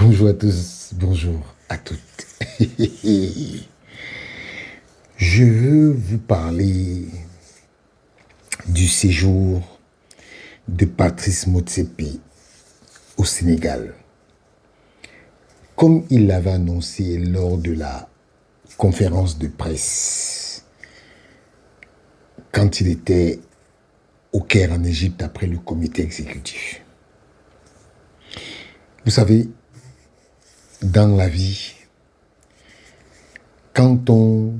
Bonjour à tous, bonjour à toutes. Je veux vous parler du séjour de Patrice Motsepe au Sénégal. Comme il l'avait annoncé lors de la conférence de presse, quand il était au Caire en Égypte après le comité exécutif. Vous savez, dans la vie, quand on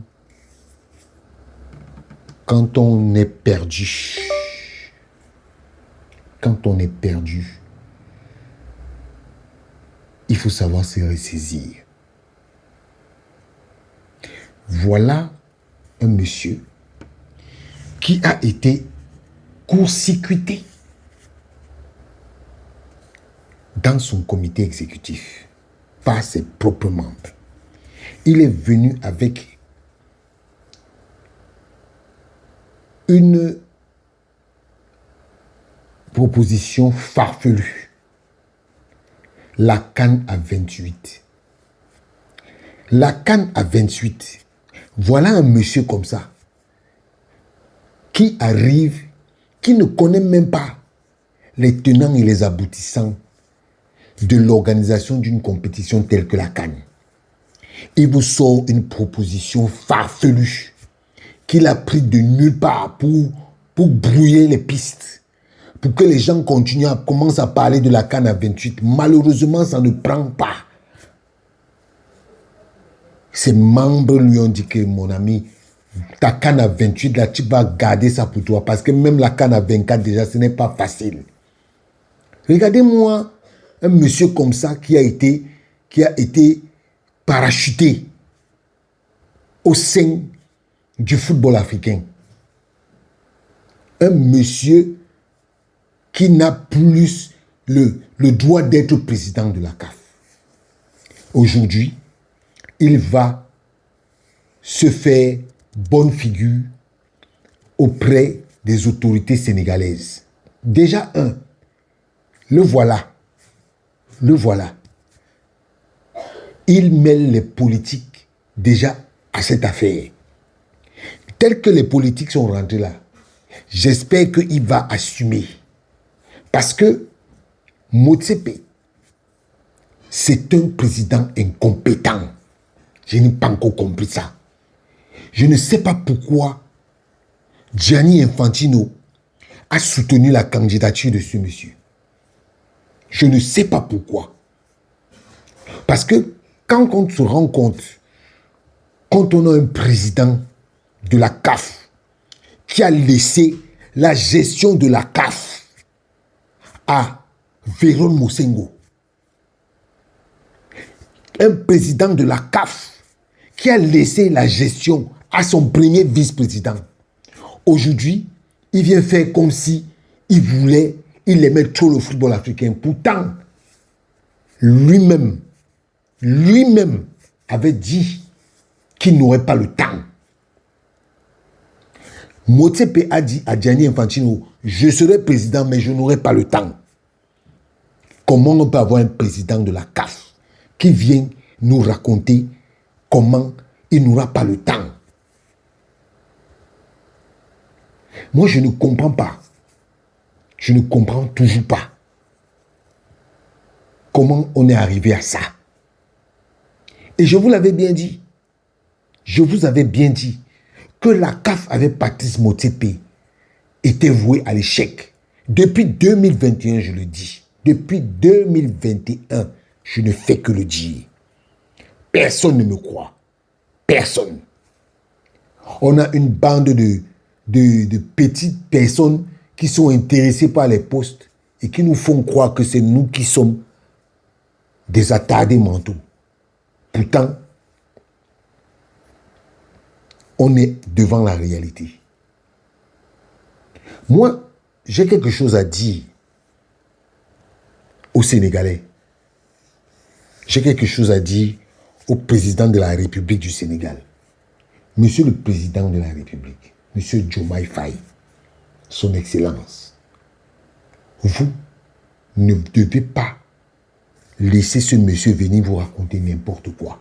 est perdu, il faut savoir se ressaisir. Voilà un monsieur qui a été court-circuité dans son comité exécutif par ses propres membres. Il est venu avec une proposition farfelue. La canne à 28. La canne à 28. Voilà un monsieur comme ça qui arrive, qui ne connaît même pas les tenants et les aboutissants de l'organisation d'une compétition telle que la canne. Il vous sort une proposition farfelue qu'il a pris de nulle part pour brouiller les pistes, pour que les gens commencent à parler de la canne à 28. Malheureusement, ça ne prend pas. Ses membres lui ont dit que, mon ami, ta canne à 28, là, tu vas garder ça pour toi, parce que même la canne à 24, déjà, ce n'est pas facile. Regardez-moi un monsieur comme ça qui a été parachuté au sein du football africain. Un monsieur qui n'a plus le droit d'être président de la CAF. Aujourd'hui, il va se faire bonne figure auprès des autorités sénégalaises. Déjà le voilà. Il mêle les politiques déjà à cette affaire. Tel que les politiques sont rentrés là, j'espère qu'il va assumer. Parce que Motsepe, c'est un président incompétent. Je n'ai pas encore compris ça. Je ne sais pas pourquoi Gianni Infantino a soutenu la candidature de ce monsieur. Je ne sais pas pourquoi. Parce que quand on se rend compte, quand on a un président de la CAF qui a laissé la gestion de la CAF à Véron Mosengo, un président de la CAF qui a laissé la gestion à son premier vice-président. Aujourd'hui, il vient faire comme si il aimait trop le football africain. Pourtant, lui-même avait dit qu'il n'aurait pas le temps. Motsepe a dit à Gianni Infantino, je serai président, mais je n'aurai pas le temps. Comment on peut avoir un président de la CAF qui vient nous raconter comment il n'aura pas le temps? Moi, je ne comprends pas. Je ne comprends toujours pas comment on est arrivé à ça. Et je vous l'avais bien dit. Je vous avais bien dit que la CAF avec Patrice Motsepe était vouée à l'échec. Depuis 2021, je le dis. Depuis 2021, je ne fais que le dire. Personne ne me croit. Personne. On a une bande de petites personnes qui sont intéressées par les postes et qui nous font croire que c'est nous qui sommes des attardés mentaux. Pourtant, on est devant la réalité. Moi, j'ai quelque chose à dire aux Sénégalais. J'ai quelque chose à dire au président de la République du Sénégal. Monsieur le président de la République, Monsieur Diomaye Faye, Son Excellence, vous ne devez pas laissez ce monsieur venir vous raconter n'importe quoi.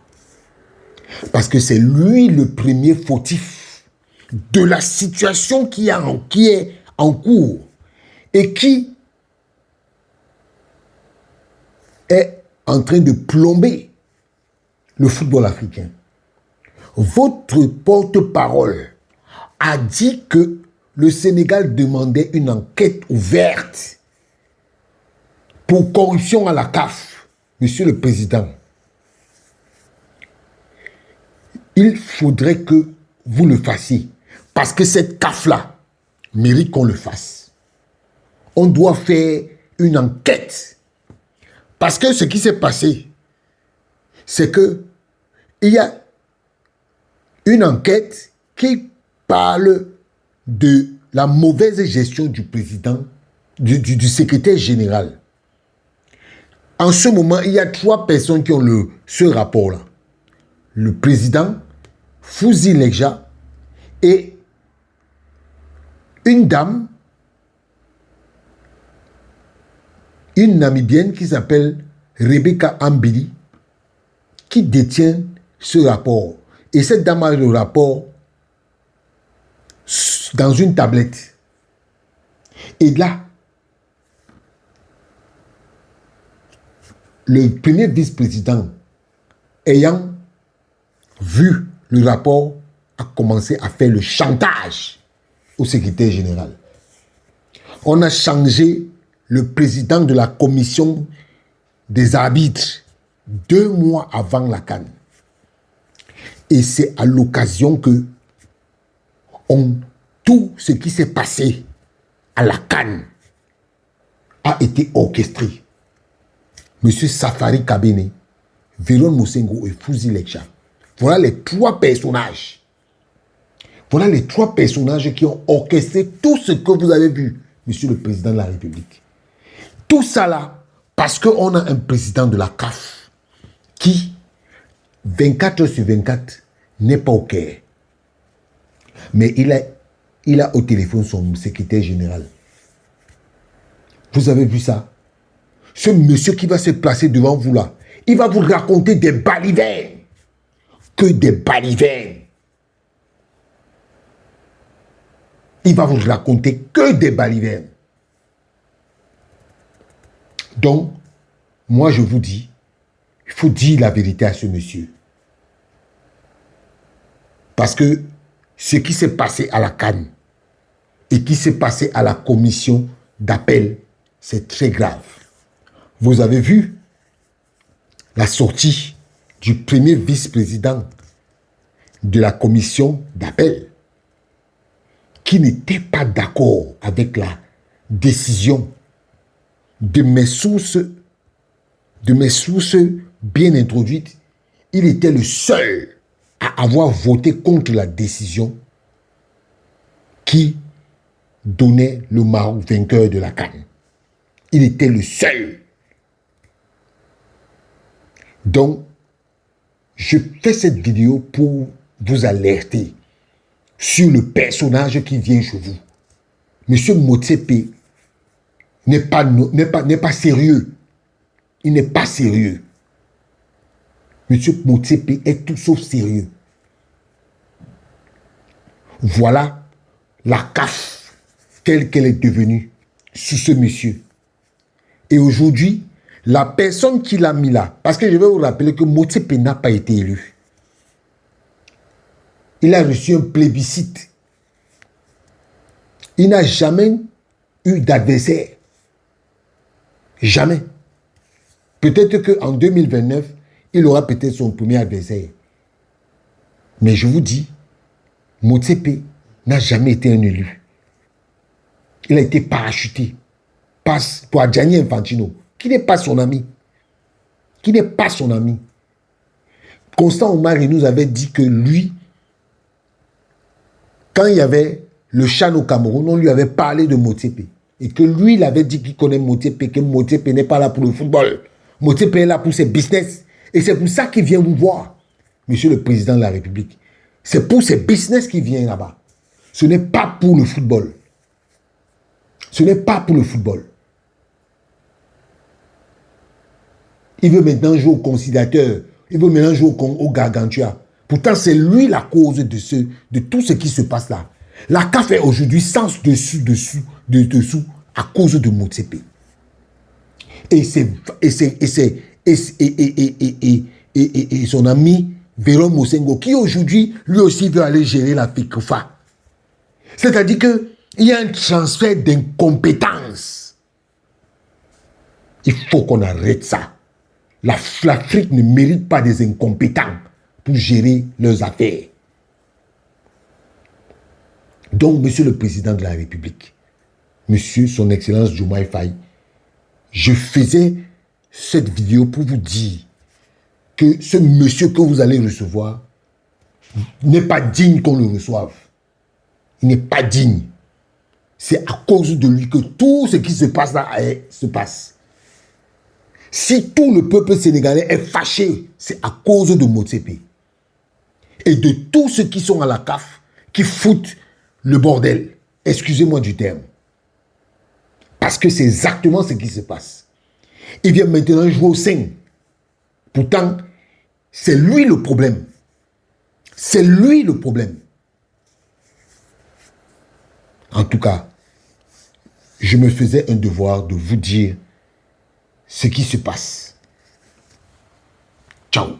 Parce que c'est lui le premier fautif de la situation qui est en cours et qui est en train de plomber le football africain. Votre porte-parole a dit que le Sénégal demandait une enquête ouverte pour corruption à la CAF. Monsieur le Président, il faudrait que vous le fassiez. Parce que cette CAF-là mérite qu'on le fasse. On doit faire une enquête. Parce que ce qui s'est passé, c'est que il y a une enquête qui parle de la mauvaise gestion du président, du secrétaire général. En ce moment, il y a 3 personnes qui ont ce rapport-là. Le président, Fouzi Lekja, et une dame, une Namibienne qui s'appelle Rebecca Ambili, qui détient ce rapport. Et cette dame a le rapport dans une tablette. Et là, le premier vice-président, ayant vu le rapport, a commencé à faire le chantage au secrétaire général. On a changé le président de la commission des arbitres 2 mois avant la CAN. Et c'est à l'occasion que tout ce qui s'est passé à la CAN a été orchestré. Monsieur Safari Kabene, Véron Mosengo et Fouzi Lekja. Voilà les 3 personnages. Voilà les 3 personnages qui ont orchestré tout ce que vous avez vu, Monsieur le Président de la République. Tout ça là, parce qu'on a un président de la CAF qui, 24 heures sur 24, n'est pas au Caire. Mais il a au téléphone son secrétaire général. Vous avez vu ça? Ce monsieur qui va se placer devant vous là, il va vous raconter des balivernes. Que des balivernes. Il va vous raconter que des balivernes. Donc, moi je vous dis, il faut dire la vérité à ce monsieur. Parce que ce qui s'est passé à la CAN et qui s'est passé à la commission d'appel, c'est très grave. Vous avez vu la sortie du premier vice-président de la commission d'appel qui n'était pas d'accord avec la décision de mes sources bien introduites. Il était le seul à avoir voté contre la décision qui donnait le Maroc vainqueur de la CAN. Il était le seul. Donc, je fais cette vidéo pour vous alerter sur le personnage qui vient chez vous. Monsieur Motsepe n'est pas sérieux. Il n'est pas sérieux. Monsieur Motsepe est tout sauf sérieux. Voilà la CAF telle qu'elle est devenue sous ce monsieur. Et aujourd'hui, la personne qui l'a mis là, parce que je vais vous rappeler que Motsepe n'a pas été élu. Il a reçu un plébiscite. Il n'a jamais eu d'adversaire. Jamais. Peut-être qu'en 2029, il aura peut-être son premier adversaire. Mais je vous dis, Motsepe n'a jamais été un élu. Il a été parachuté pour Adjani Infantino, qui n'est pas son ami. Qui n'est pas son ami. Constant Omar nous avait dit que lui, quand il y avait le Chan au Cameroun, on lui avait parlé de Motsepe. Et que lui, il avait dit qu'il connaît Motsepe, que Motsepe n'est pas là pour le football. Motsepe est là pour ses business. Et c'est pour ça qu'il vient vous voir, Monsieur le Président de la République. C'est pour ses business qu'il vient là-bas. Ce n'est pas pour le football. Ce n'est pas pour le football. Il veut maintenant jouer au conciliateur. Il veut maintenant jouer au gargantua. Pourtant, c'est lui la cause de tout ce qui se passe là. La CAF est aujourd'hui sens dessous à cause de Motsepe. Et son ami Véron Mosengo, qui aujourd'hui, lui aussi veut aller gérer la FICOFA. C'est-à-dire qu'il y a un transfert d'incompétence. Il faut qu'on arrête ça. L'Afrique ne mérite pas des incompétents pour gérer leurs affaires. Donc, Monsieur le Président de la République, Monsieur son Excellence Diomaye Faye, je faisais cette vidéo pour vous dire que ce monsieur que vous allez recevoir n'est pas digne qu'on le reçoive. Il n'est pas digne. C'est à cause de lui que tout ce qui se passe là se passe. Si tout le peuple sénégalais est fâché, c'est à cause de Motsepe. Et de tous ceux qui sont à la CAF, qui foutent le bordel. Excusez-moi du terme. Parce que c'est exactement ce qui se passe. Il vient maintenant jouer au sein. Pourtant, c'est lui le problème. C'est lui le problème. En tout cas, je me faisais un devoir de vous dire ce qui se passe. Ciao.